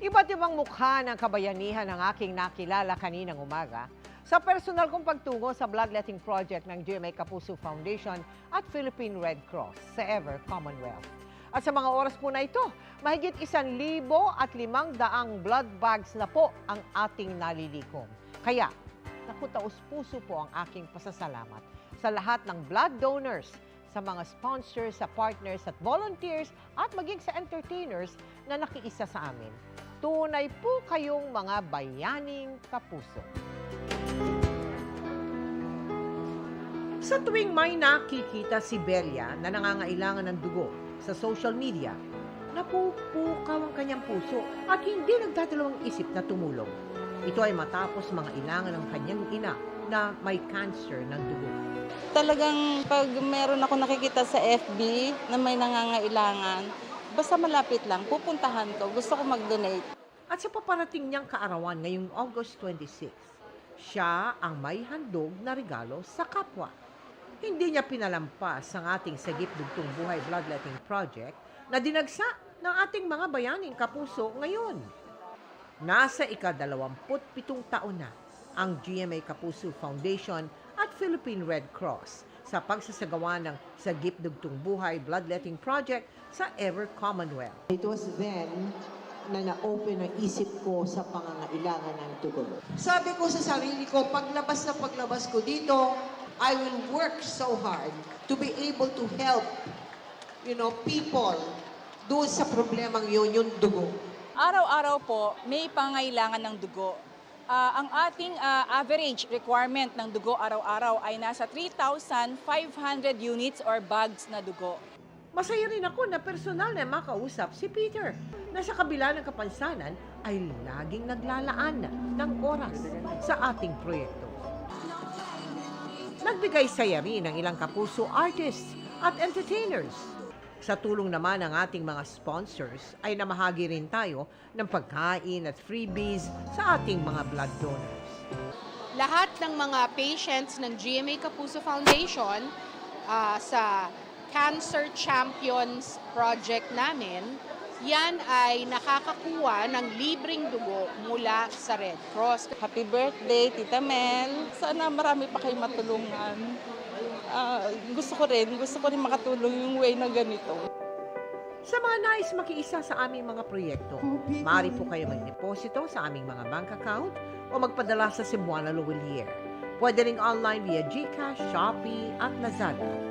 Iba't ibang mukha ng kabayanihan ang aking nakilala kaninang umaga sa personal kong pagtungo sa bloodletting project ng GMA Kapuso Foundation at Philippine Red Cross sa Ever Commonwealth. At sa mga oras po na ito, mahigit 1,500 blood bags na po ang ating nalilikom. Kaya, nakutaos-puso po ang aking pasasalamat sa lahat ng blood donors, sa mga sponsors, sa partners at volunteers at maging sa entertainers na nakiisa sa amin. Tunay po kayong mga bayaning kapuso. Sa tuwing may nakikita si Belia na nangangailangan ng dugo sa social media, napupukaw ang kanyang puso at hindi nagdadalawang isip na tumulong. Ito ay matapos mga ilangan ng kanyang ina na may cancer ng dugo. Talagang pag meron ako nakikita sa FB na may nangangailangan, basta malapit lang, pupuntahan ko. Gusto ko mag-donate. At sa paparating niyang kaarawan ngayong August 26, siya ang may handog na regalo sa kapwa. Hindi niya pinalampas ang ating Sagip Dugtong Buhay Bloodletting Project na dinagsa ng ating mga bayaning kapuso ngayon. Nasa ika-27 taon na ang GMA Kapuso Foundation at Philippine Red Cross sa pagsasagawa ng Sagip Dugtong Buhay Bloodletting Project sa Ever Commonwealth. It was then na na-open ang isip ko sa pangangailangan ng dugo. Sabi ko sa sarili ko, paglabas na paglabas ko dito, I will work so hard to be able to help, people doon sa problemang yun, yung dugo. Araw-araw po, may pangailangan ng dugo. Ang ating average requirement ng dugo araw-araw ay nasa 3,500 units or bags na dugo. Masaya rin ako na personal na makausap si Peter na sa kabila ng kapansanan ay laging naglalaan ng oras sa ating proyekto. Nagbigay saya rin ng ilang kapuso artists at entertainers. Sa tulong naman ng ating mga sponsors ay namahagi rin tayo ng pagkain at freebies sa ating mga blood donors. Lahat ng mga patients ng GMA Kapuso Foundation sa Cancer Champions Project namin, yan ay nakakakuha ng libreng dugo mula sa Red Cross. Happy birthday, Tita Mel. Sana marami pa kayong matulungan. Gusto ko rin makatulong yung way na ganito. Sa mga nais makiisa sa aming mga proyekto, maaari po kayo magdeposito sa aming mga bank account o magpadala sa Cebuana Luwilier. Pwede ring online via GCash, Shopee at Lazada.